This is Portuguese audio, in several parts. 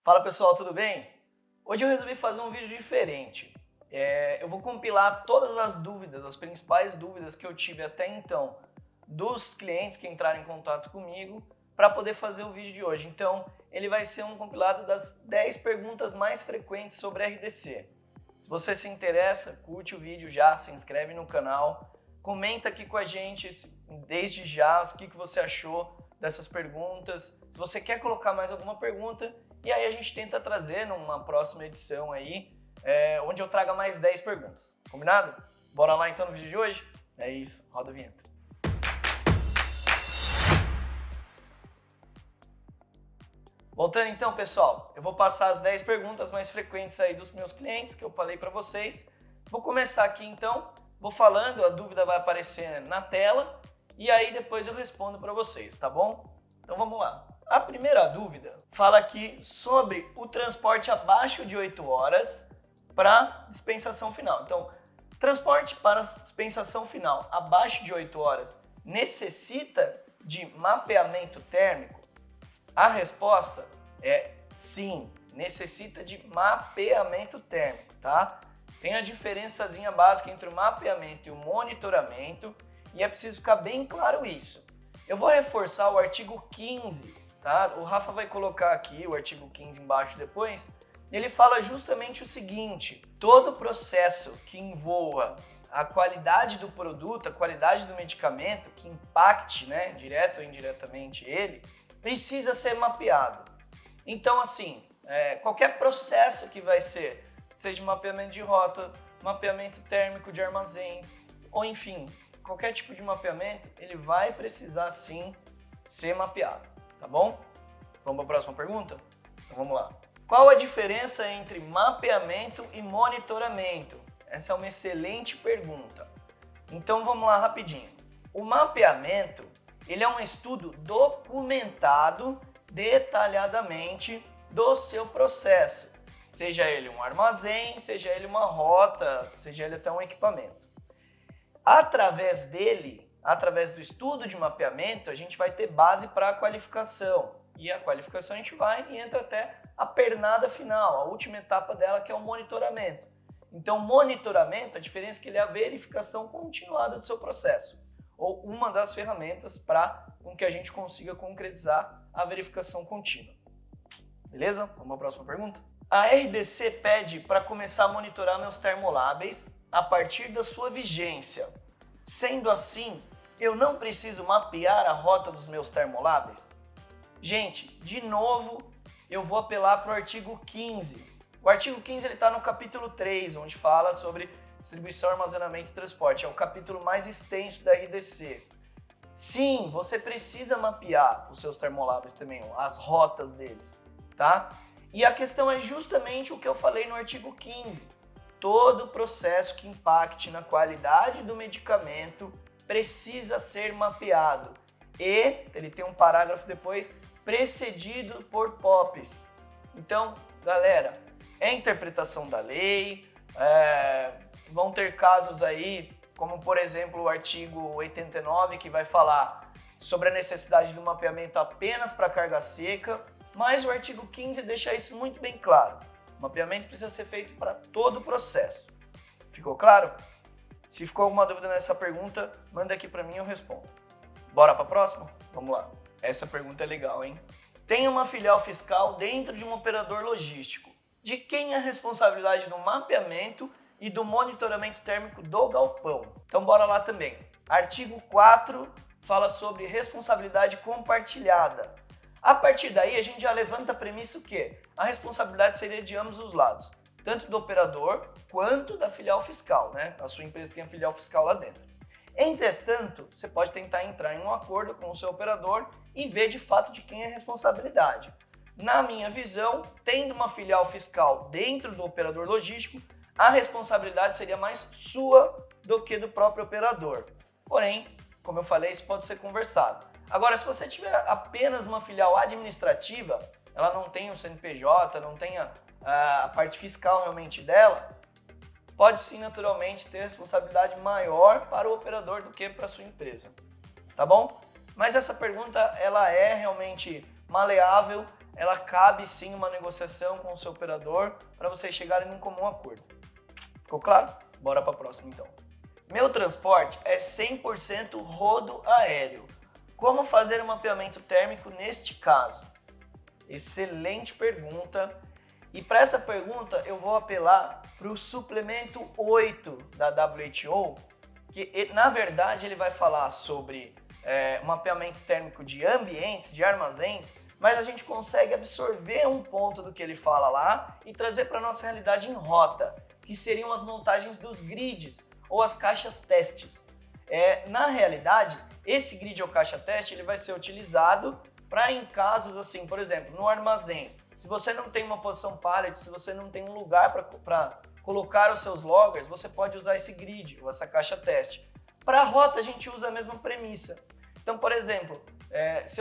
Fala pessoal, tudo bem? Hoje eu resolvi fazer um vídeo diferente. Eu vou compilar todas as dúvidas, as principais dúvidas que eu tive até então dos clientes que entraram em contato comigo para poder fazer o vídeo de hoje. Então ele vai ser um compilado das 10 perguntas mais frequentes sobre RDC. Se você se interessa, curte o vídeo já, se inscreve no canal, comenta aqui com a gente desde já o que você achou dessas perguntas. Se você quer colocar mais alguma pergunta, e aí a gente tenta trazer numa próxima edição aí, onde eu traga mais 10 perguntas. Combinado? Bora lá então no vídeo de hoje? É isso, roda a vinheta. Voltando então, pessoal, eu vou passar as 10 perguntas mais frequentes aí dos meus clientes, que eu falei para vocês. Vou começar aqui então, vou falando, a dúvida vai aparecer na tela, e aí depois eu respondo para vocês, tá bom? Então vamos lá. A primeira dúvida fala aqui sobre o transporte abaixo de 8 horas para dispensação final. Então, transporte para dispensação final abaixo de 8 horas necessita de mapeamento térmico? A resposta é sim, necessita de mapeamento térmico, tá? Tem a diferençazinha básica entre o mapeamento e o monitoramento e é preciso ficar bem claro isso. Eu vou reforçar o artigo 15, tá? O Rafa vai colocar aqui o artigo 15 embaixo depois. Ele fala justamente o seguinte: todo processo que envolva a qualidade do produto, a qualidade do medicamento, que impacte, né, direto ou indiretamente ele, precisa ser mapeado. Então, assim, qualquer processo que vai ser, seja mapeamento de rota, mapeamento térmico de armazém, ou enfim, qualquer tipo de mapeamento, ele vai precisar sim ser mapeado, tá bom? Vamos para a próxima pergunta? Então vamos lá. Qual a diferença entre mapeamento e monitoramento? Essa é uma excelente pergunta. Então vamos lá rapidinho. O mapeamento, ele é um estudo documentado detalhadamente do seu processo, seja ele um armazém, seja ele uma rota, seja ele até um equipamento. Através dele, através do estudo de mapeamento, a gente vai ter base para a qualificação. E a qualificação a gente vai e entra até a pernada final, a última etapa dela, que é o monitoramento. Então, monitoramento, a diferença é que ele é a verificação continuada do seu processo, ou uma das ferramentas para com que a gente consiga concretizar a verificação contínua. Beleza? Vamos para a próxima pergunta? A RDC pede para começar a monitorar meus termolábeis a partir da sua vigência. Sendo assim, eu não preciso mapear a rota dos meus termolábeis? Gente, de novo, eu vou apelar para o artigo 15. O artigo 15 está no capítulo 3, onde fala sobre distribuição, armazenamento e transporte. É o capítulo mais extenso da RDC. Sim, você precisa mapear os seus termolábeis também, as rotas deles, tá? E a questão é justamente o que eu falei no artigo 15. Todo processo que impacte na qualidade do medicamento precisa ser mapeado. E ele tem um parágrafo depois, precedido por POPs. Então, galera, é interpretação da lei, vão ter casos aí, como por exemplo o artigo 89, que vai falar sobre a necessidade do mapeamento apenas para carga seca, mas o artigo 15 deixa isso muito bem claro. O mapeamento precisa ser feito para todo o processo. Ficou claro? Se ficou alguma dúvida nessa pergunta, manda aqui para mim e eu respondo. Bora para a próxima? Vamos lá. Essa pergunta é legal, hein? Tem uma filial fiscal dentro de um operador logístico. De quem é a responsabilidade do mapeamento e do monitoramento térmico do galpão? Então bora lá também. Artigo 4 fala sobre responsabilidade compartilhada. A partir daí a gente já levanta a premissa que a responsabilidade seria de ambos os lados, tanto do operador quanto da filial fiscal, né? A sua empresa tem a filial fiscal lá dentro. Entretanto, você pode tentar entrar em um acordo com o seu operador e ver de fato de quem é a responsabilidade. Na minha visão, tendo uma filial fiscal dentro do operador logístico, a responsabilidade seria mais sua do que do próprio operador. Porém, como eu falei, isso pode ser conversado. Agora, se você tiver apenas uma filial administrativa, ela não tem o CNPJ, não tem a parte fiscal realmente dela, pode sim naturalmente ter responsabilidade maior para o operador do que para a sua empresa. Tá bom? Mas essa pergunta ela é realmente maleável, ela cabe sim uma negociação com o seu operador para vocês chegarem num comum acordo. Ficou claro? Bora para a próxima então. Meu transporte é 100% rodo aéreo. Como fazer um mapeamento térmico neste caso? Excelente pergunta. E para essa pergunta eu vou apelar para o suplemento 8 da WHO, que na verdade ele vai falar sobre mapeamento térmico de ambientes, de armazéns, mas a gente consegue absorver um ponto do que ele fala lá e trazer para a nossa realidade em rota, que seriam as montagens dos grids ou as caixas testes. Na realidade, esse grid ou caixa teste ele vai ser utilizado para em casos assim, por exemplo, no armazém, se você não tem uma posição pallet, se você não tem um lugar para colocar os seus loggers, você pode usar esse grid ou essa caixa teste. Para a rota a gente usa a mesma premissa. Então, por exemplo, se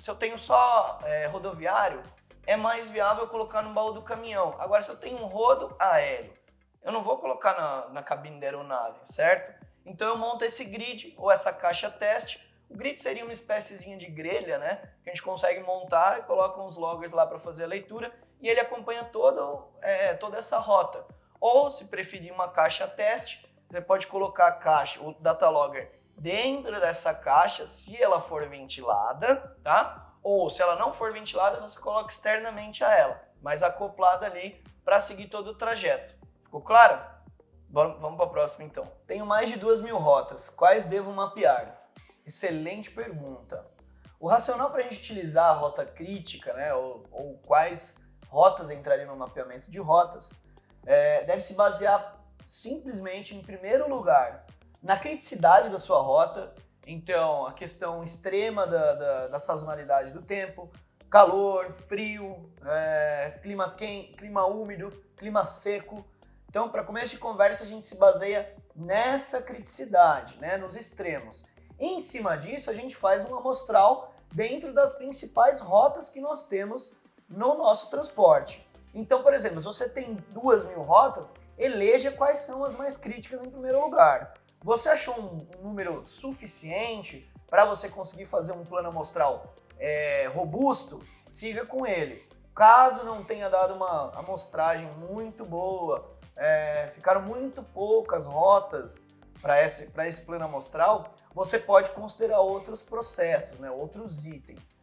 eu tenho só rodoviário, é mais viável eu colocar no baú do caminhão. Agora, se eu tenho um rodo aéreo, eu não vou colocar na cabine da aeronave, certo? Então eu monto esse grid ou essa caixa teste. O grid seria uma espéciezinha de grelha, né? Que a gente consegue montar e coloca uns loggers lá para fazer a leitura e ele acompanha toda essa rota. Ou, se preferir uma caixa teste, você pode colocar a caixa, o data logger, dentro dessa caixa, se ela for ventilada, tá? Ou se ela não for ventilada, você coloca externamente a ela, mas acoplada ali para seguir todo o trajeto. Ficou claro? Vamos para a próxima então. Tenho mais de 2.000 rotas, quais devo mapear? Excelente pergunta. O racional para a gente utilizar a rota crítica, né, ou quais rotas entrariam no mapeamento de rotas, deve se basear simplesmente, em primeiro lugar, na criticidade da sua rota. Então, a questão extrema da sazonalidade do tempo, calor, frio, clima quente, clima úmido, clima seco. Então, para começo de conversa, a gente se baseia nessa criticidade, né, nos extremos. Em cima disso, a gente faz uma amostral dentro das principais rotas que nós temos no nosso transporte. Então, por exemplo, se você tem 2.000 rotas, eleja quais são as mais críticas em primeiro lugar. Você achou um número suficiente para você conseguir fazer um plano amostral robusto? Siga com ele. Caso não tenha dado uma amostragem muito boa, ficaram muito poucas rotas para esse plano amostral, você pode considerar outros processos, né, outros itens.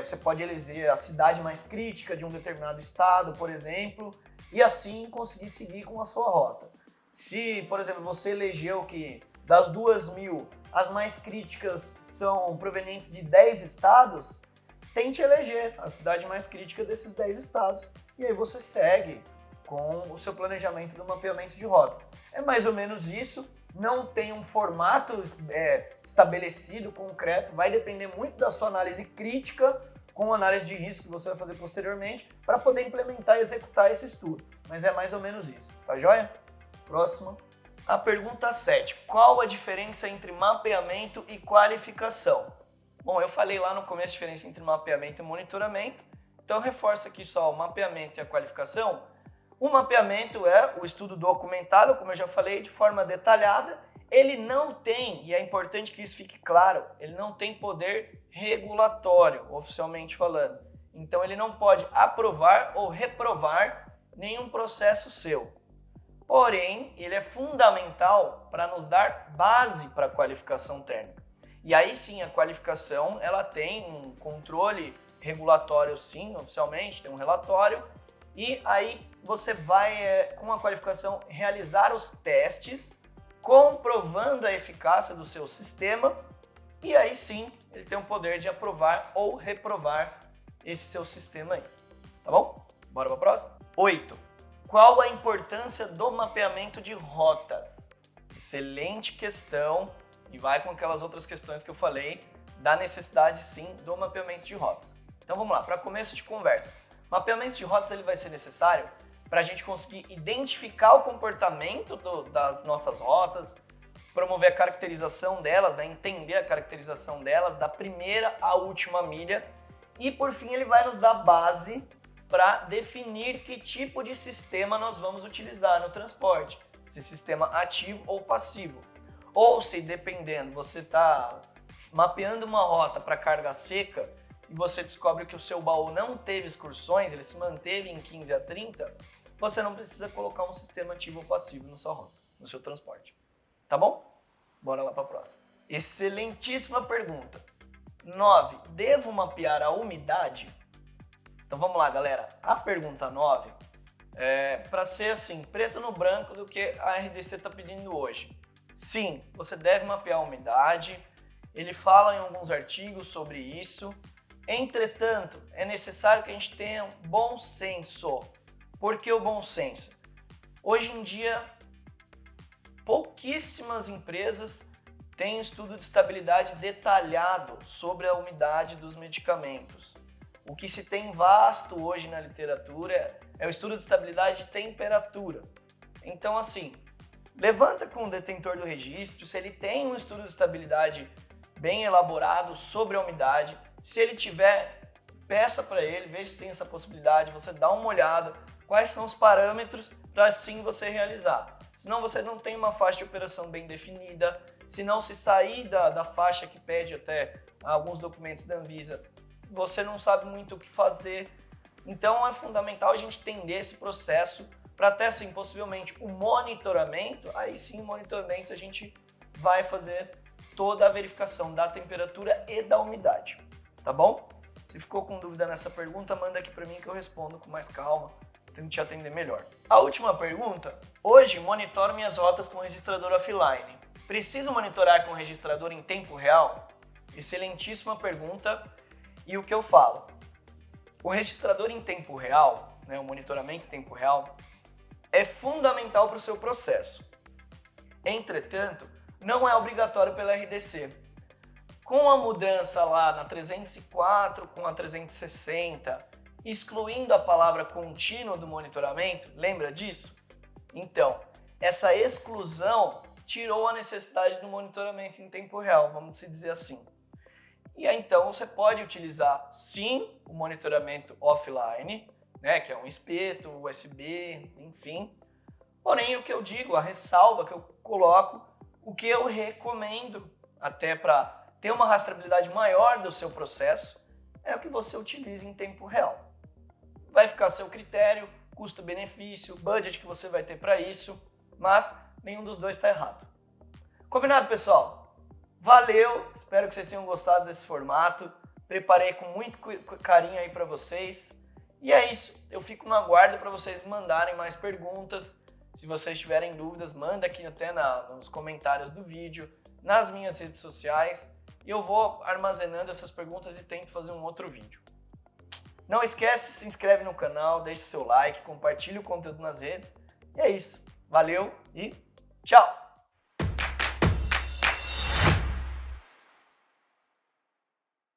Você pode eleger a cidade mais crítica de um determinado estado, por exemplo, e assim conseguir seguir com a sua rota. Se, por exemplo, você elegeu que das 2.000, as mais críticas são provenientes de 10 estados, tente eleger a cidade mais crítica desses 10 estados e aí você segue com o seu planejamento do mapeamento de rotas. É mais ou menos isso. Não tem um formato estabelecido, concreto, vai depender muito da sua análise crítica com análise de risco que você vai fazer posteriormente para poder implementar e executar esse estudo. Mas é mais ou menos isso, tá joia? Próxima. A pergunta 7. Qual a diferença entre mapeamento e qualificação? Bom, eu falei lá no começo a diferença entre mapeamento e monitoramento, então eu reforço aqui só o mapeamento e a qualificação. O mapeamento é o estudo documentado, como eu já falei, de forma detalhada. Ele não tem, e é importante que isso fique claro, ele não tem poder regulatório, oficialmente falando. Então ele não pode aprovar ou reprovar nenhum processo seu. Porém, ele é fundamental para nos dar base para a qualificação térmica. E aí sim, a qualificação ela tem um controle regulatório, sim, oficialmente, tem um relatório. E aí você vai, com a qualificação, realizar os testes, comprovando a eficácia do seu sistema, e aí sim ele tem o poder de aprovar ou reprovar esse seu sistema aí. Tá bom? Bora para a próxima? 8. Qual a importância do mapeamento de rotas? Excelente questão, e vai com aquelas outras questões que eu falei, da necessidade sim do mapeamento de rotas. Então vamos lá, para começo de conversa. Mapeamento de rotas ele vai ser necessário para a gente conseguir identificar o comportamento das nossas rotas, promover a caracterização delas, né, entender a caracterização delas, da primeira à última milha, e por fim ele vai nos dar base para definir que tipo de sistema nós vamos utilizar no transporte, se sistema ativo ou passivo. Ou se, dependendo, você está mapeando uma rota para carga seca, e você descobre que o seu baú não teve excursões, ele se manteve em 15 a 30, você não precisa colocar um sistema ativo ou passivo na sua rota, no seu transporte. Tá bom? Bora lá para a próxima. Excelentíssima pergunta. 9. Devo mapear a umidade? Então vamos lá, galera. A pergunta 9 é para ser assim, preto no branco do que a RDC está pedindo hoje. Sim, você deve mapear a umidade. Ele fala em alguns artigos sobre isso. Entretanto, é necessário que a gente tenha bom senso. Por que o bom senso? Hoje em dia, pouquíssimas empresas têm um estudo de estabilidade detalhado sobre a umidade dos medicamentos. O que se tem vasto hoje na literatura é o estudo de estabilidade de temperatura. Então, assim, levanta com o detentor do registro, se ele tem um estudo de estabilidade bem elaborado sobre a umidade. Se ele tiver, peça para ele, veja se tem essa possibilidade, você dá uma olhada, quais são os parâmetros para assim você realizar. Senão você não tem uma faixa de operação bem definida, se não se sair da faixa que pede até alguns documentos da Anvisa, você não sabe muito o que fazer. Então é fundamental a gente entender esse processo para até assim, possivelmente o monitoramento, aí sim o monitoramento a gente vai fazer toda a verificação da temperatura e da umidade, tá bom? Se ficou com dúvida nessa pergunta, manda aqui para mim que eu respondo com mais calma, tento te atender melhor. A última pergunta, hoje monitoro minhas rotas com registrador offline. Preciso monitorar com registrador em tempo real? Excelentíssima pergunta. E o que eu falo? O registrador em tempo real, o monitoramento em tempo real, é fundamental para o seu processo. Entretanto, não é obrigatório pela RDC. Com a mudança lá na 304 com a 360, excluindo a palavra contínuo do monitoramento, lembra disso? Então, essa exclusão tirou a necessidade do monitoramento em tempo real, vamos dizer assim. E aí, então, você pode utilizar, sim, o monitoramento offline, que é um espeto, USB, enfim. Porém, o que eu digo, a ressalva que eu coloco, o que eu recomendo, até para ter uma rastreabilidade maior do seu processo, é o que você utilize em tempo real. Vai ficar a seu critério, custo-benefício, budget que você vai ter para isso, mas nenhum dos dois está errado. Combinado, pessoal? Valeu, espero que vocês tenham gostado desse formato, preparei com muito carinho aí para vocês. E é isso, eu fico no aguardo para vocês mandarem mais perguntas. Se vocês tiverem dúvidas, manda aqui até nos comentários do vídeo, nas minhas redes sociais. E eu vou armazenando essas perguntas e tento fazer um outro vídeo. Não esquece, se inscreve no canal, deixe seu like, compartilhe o conteúdo nas redes. E é isso, valeu e tchau!